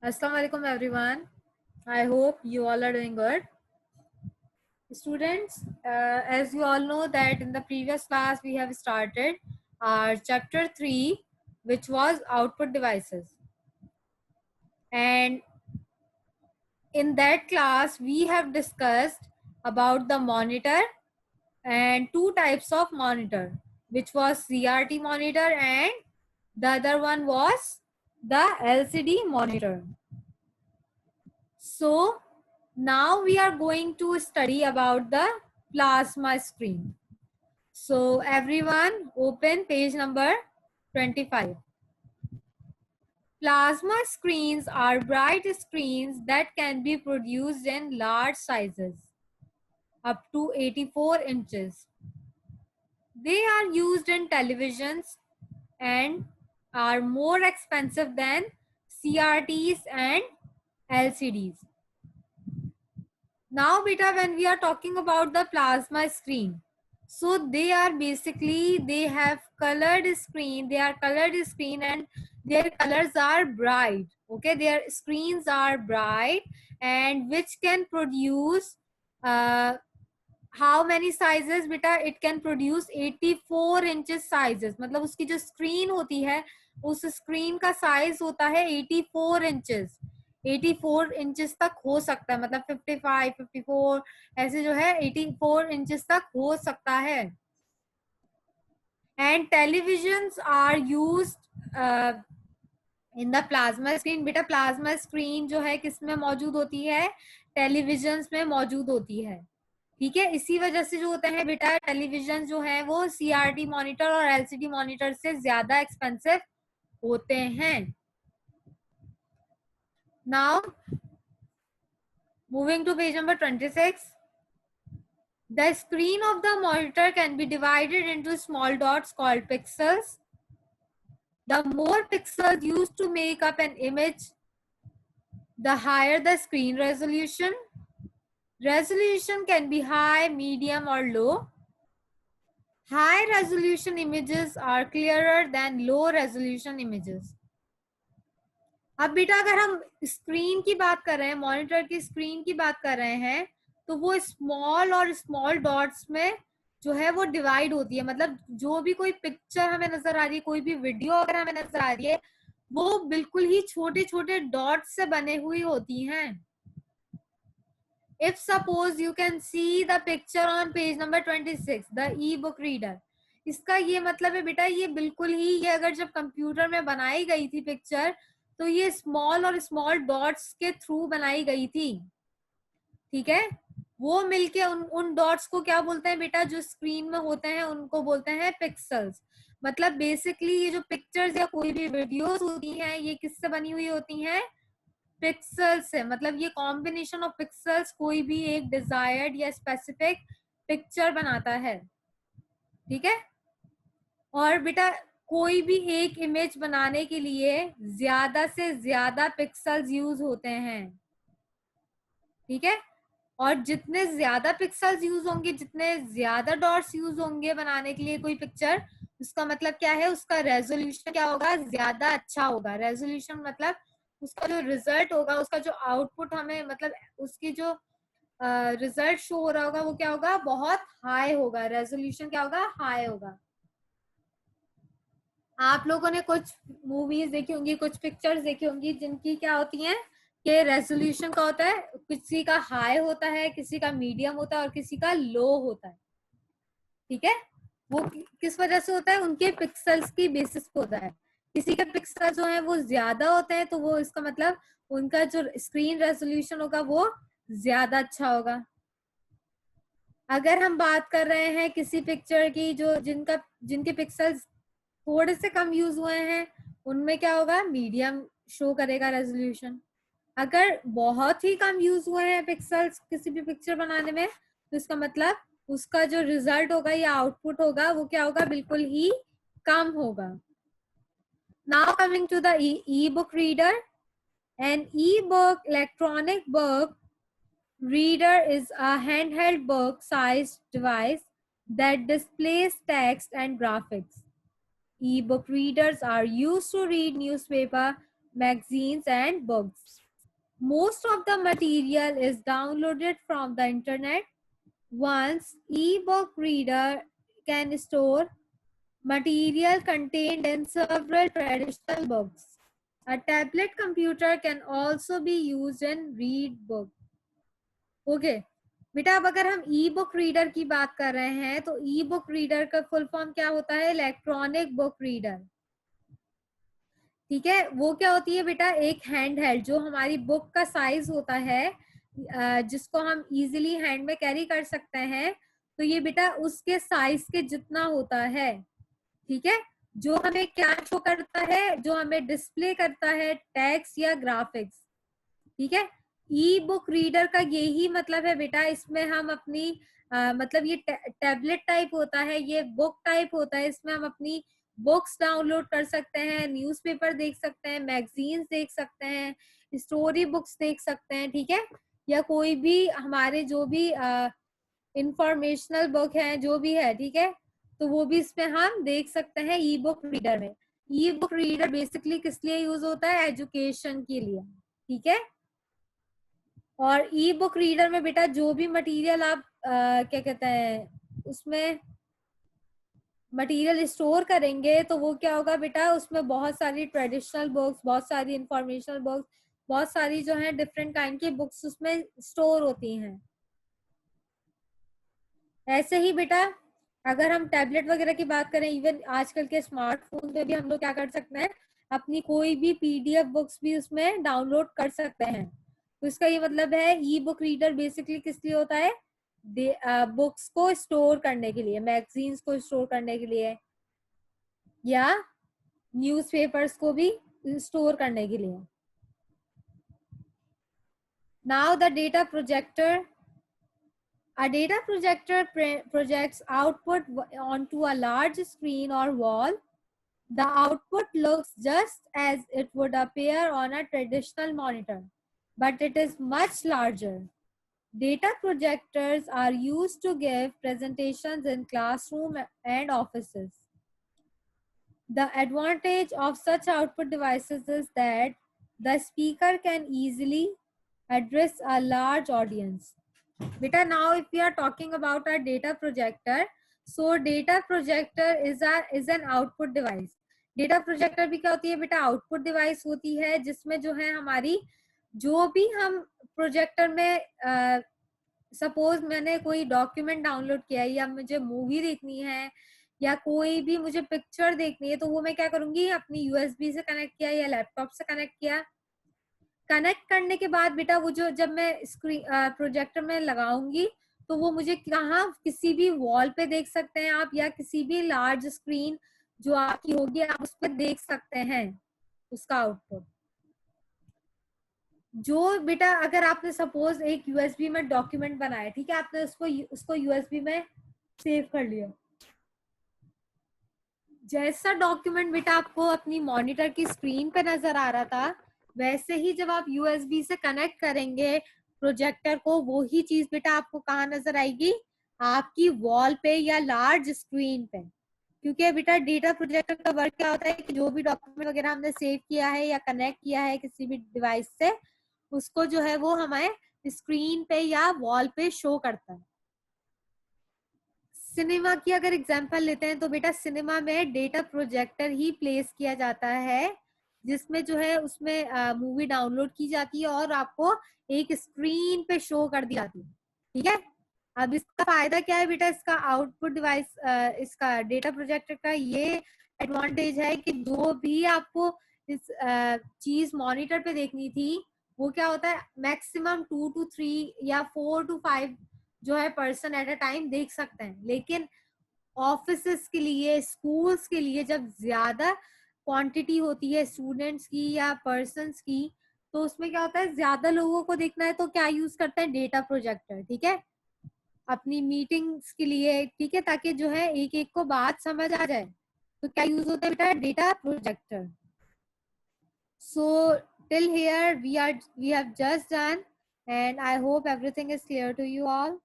Assalamu alaikum everyone. I hope you all are doing good. Students, as you all know that in the previous class we have started our chapter 3, which was output devices. And in that class we have discussed about the monitor and two types of monitor, which was CRT monitor and the other one was the LCD monitor. So now we are going to study about the plasma screen. So everyone open page number 25. Plasma screens are bright screens that can be produced in large sizes up to 84 inches. They are used in televisions and are more expensive than CRTs and LCDs. Now beta, when we are talking about the plasma screen, so they are basically, they have colored screen, and their colors are bright. Okay, their screens are bright and which can produce how many sizes beta? It can produce 84 inches sizes. मतलब उसकी जो screen होती है उस screen का size होता है 84 inches. 84 inches तक हो सकता है, मतलब 55, 54 ऐसे जो है 84 इंचेस तक हो सकता है. And televisions are used in the plasma screen. बेटा प्लाज्मा स्क्रीन जो है किस में मौजूद होती है? टेलीविजन्स में मौजूद होती है. ठीक है, इसी वजह से जो होता है बेटा टेलीविजन जो है वो सीआरटी मॉनिटर और एलसीडी मॉनिटर से ज्यादा एक्सपेंसिव होते हैं. Now moving to page number 26. The screen of the monitor can be divided into small dots called pixels. The more pixels used to make up an image, the higher the screen resolution. Resolution can be high, medium or low. High resolution images are clearer than low resolution images. अब बेटा अगर हम screen की बात कर रहे हैं, monitor की स्क्रीन की बात कर रहे हैं, तो वो स्मॉल और स्मॉल डॉट्स में जो है वो डिवाइड होती है. मतलब जो भी कोई पिक्चर हमें नजर आ रही है, कोई भी वीडियो अगर हमें नजर आ रही है, वो बिल्कुल ही छोटे छोटे डॉट्स से बने हुई होती हैं. If suppose you can see the picture on page number 26, the e-book reader. इसका ये मतलब है बेटा ये बिल्कुल ही, ये अगर जब कंप्यूटर में बनाई गई थी पिक्चर, तो ये स्मॉल और स्मॉल डॉट्स के थ्रू बनाई गई थी. ठीक है, वो मिलके उन डॉट्स को क्या बोलते हैं बेटा? जो स्क्रीन में होते हैं उनको बोलते हैं पिक्सल्स. मतलब बेसिकली ये जो पिक्चर्स या कोई भी वीडियोस होती हैं ये किससे बनी हुई होती हैं? पिक्सल्स से. मतलब ये कॉम्बिनेशन ऑफ पिक्सल्स कोई भी एक डिजायर्ड या स्पेसिफिक पिक्चर बनाता है. ठीक है, और बेटा कोई भी एक इमेज बनाने के लिए ज्यादा से ज्यादा पिक्सल्स यूज होते हैं. ठीक है, और जितने ज्यादा पिक्सल्स यूज होंगे, जितने ज्यादा डॉट्स यूज होंगे बनाने के लिए कोई पिक्चर, उसका मतलब क्या है? उसका रेजोल्यूशन क्या होगा? ज्यादा अच्छा होगा. रेजोल्यूशन मतलब उसका जो रिजल्ट होगा, उसका जो आउटपुट हमें, मतलब उसकी जो रिजल्ट शो हो रहा होगा वो क्या होगा? बहुत हाई होगा. रेजोल्यूशन क्या होगा? हाई होगा. आप लोगों ने कुछ मूवीज देखी होंगी, कुछ पिक्चर्स देखी होंगी जिनकी क्या होती हैं कि रेजोल्यूशन का होता है, किसी का हाई होता है, किसी का मीडियम होता है और किसी का लो होता है. ठीक है, वो किस वजह से होता है? उनके पिक्सल्स की बेसिस पे होता है. किसी के पिक्सल जो है वो ज्यादा होते हैं तो वो इसका मतलब उनका जो स्क्रीन रेजोल्यूशन होगा वो ज्यादा अच्छा होगा. अगर हम बात कर रहे हैं किसी पिक्चर की जो जिनके पिक्सल्स थोड़े से कम यूज हुए हैं, उनमें क्या होगा? मीडियम शो करेगा रेजोल्यूशन. अगर बहुत ही कम यूज हुए हैं पिक्सल्स किसी भी पिक्चर बनाने में, तो इसका मतलब उसका जो रिजल्ट होगा या आउटपुट होगा वो क्या होगा? बिल्कुल ही कम होगा. Now coming to the e-book reader. An e-book electronic book reader is a handheld book-sized device that displays text and graphics. E-book readers are used to read newspaper, magazines and books. Most of the material is downloaded from the internet. Once e-book reader can store material contained in several traditional books. A tablet computer can also be used in read book. Okay बेटा, अब अगर हम ई book reader की बात कर रहे हैं तो ई बुक रीडर का फुल फॉर्म क्या होता है? Electronic book reader. ठीक है, वो क्या होती है बेटा? एक हैंड हेल्ड, जो हमारी बुक का साइज होता है, जिसको हम इजीली हैंड में कैरी कर सकते हैं, तो ये बेटा उसके साइज के जितना होता है। ठीक है, जो हमें क्या शो करता है? जो हमें डिस्प्ले करता है टेक्स्ट या ग्राफिक्स। ठीक है, ई बुक रीडर का यही मतलब है बेटा, इसमें हम अपनी मतलब ये टैबलेट टाइप होता है, ये बुक टाइप होता है, इसमें हम अपनी बुक्स डाउनलोड कर सकते हैं, न्यूज़पेपर देख सकते हैं, मैगजीन्स देख सकते हैं, स्टोरी बुक्स देख सकते हैं। ठीक है, या कोई भी हमारे जो भी इंफॉर्मेशनल बुक है, जो भी है, ठीक है, तो वो भी इसमें हम देख सकते हैं ई बुक रीडर में। ई बुक रीडर बेसिकली किस लिए यूज होता है? एजुकेशन के लिए। ठीक है, और ई बुक रीडर में बेटा जो भी मटेरियल आप क्या कहते हैं, उसमें मटेरियल स्टोर करेंगे, तो वो क्या होगा बेटा? उसमें बहुत सारी ट्रेडिशनल बुक्स, बहुत सारी इंफॉर्मेशनल बुक्स, बहुत सारी जो है डिफरेंट काइंड की बुक्स उसमें स्टोर होती हैं। ऐसे ही बेटा अगर हम टैबलेट वगैरह की बात करें, इवन आजकल के स्मार्टफोन पे भी हम लोग क्या कर सकते हैं? अपनी कोई भी पीडीएफ बुक्स भी उसमें डाउनलोड कर सकते हैं। तो इसका ये मतलब है ई बुक रीडर बेसिकली किस लिए होता है? बुक्स को स्टोर करने के लिए, मैगजीन्स को स्टोर करने के लिए, या न्यूज़पेपर्स को भी स्टोर करने के लिए। Now the data projector. A data projector projects output onto a large screen or wall. The output looks just as it would appear on a traditional monitor, but it is much larger. Data projectors are used to give presentations in classrooms and offices. The advantage of such output devices is that the speaker can easily address a large audience. Beta, now if we are talking about our data projector, so data projector is an output device. Data projector भी क्या होती है बेटा? Output device होती है, जिसमें जो है हमारी जो भी हम प्रोजेक्टर में सपोज मैंने कोई डॉक्यूमेंट डाउनलोड किया है, या मुझे मूवी देखनी है, या कोई भी मुझे पिक्चर देखनी है, तो वो मैं क्या करूंगी? अपनी यूएसबी से कनेक्ट किया या लैपटॉप से कनेक्ट किया। कनेक्ट करने के बाद बेटा वो जो जब मैं स्क्रीन प्रोजेक्टर में लगाऊंगी, तो वो मुझे कहाँ? किसी भी वॉल पे देख सकते हैं आप, या किसी भी लार्ज स्क्रीन जो आपकी होगी आप उस पर देख सकते हैं उसका आउटपुट। जो बेटा अगर आपने सपोज एक यूएसबी में डॉक्यूमेंट बनाया, ठीक है, आपने उसको यूएसबी में सेव कर लिया, जैसा डॉक्यूमेंट बेटा आपको अपनी मॉनिटर की स्क्रीन पे नजर आ रहा था, वैसे ही जब आप यूएसबी से कनेक्ट करेंगे प्रोजेक्टर को, वो ही चीज बेटा आपको कहाँ नजर आएगी? आपकी वॉल पे या लार्ज स्क्रीन पे। क्योंकि बेटा डेटा प्रोजेक्टर का वर्क क्या होता है कि जो भी डॉक्यूमेंट वगैरह हमने सेव किया है या कनेक्ट किया है किसी भी डिवाइस से, उसको जो है वो हमें स्क्रीन पे या वॉल पे शो करता है। सिनेमा की अगर एग्जांपल लेते हैं तो बेटा सिनेमा में डेटा प्रोजेक्टर ही प्लेस किया जाता है, जिसमें जो है उसमें मूवी डाउनलोड की जाती है और आपको एक स्क्रीन पे शो कर दी जाती है। ठीक है, अब इसका फायदा क्या है बेटा? इसका आउटपुट डिवाइस, इसका डेटा प्रोजेक्टर का ये एडवांटेज है कि जो भी आपको इस चीज मॉनिटर पे देखनी थी, वो क्या होता है? मैक्सिमम 2 to 3 या 4 to 5 जो है पर्सन एट अ टाइम देख सकते हैं। लेकिन ऑफिसेस के लिए, स्कूल्स के लिए जब ज्यादा क्वांटिटी होती है स्टूडेंट्स की या पर्सन्स की, तो उसमें क्या होता है? ज्यादा लोगों को देखना है तो क्या यूज करते हैं? Data projector. ठीक है, अपनी मीटिंग्स के लिए, ठीक है, ताकि जो है एक एक को बात समझ आ जाए, तो क्या यूज होता है बेटा? Data projector. So till here we have just done, and I hope everything is clear to you all.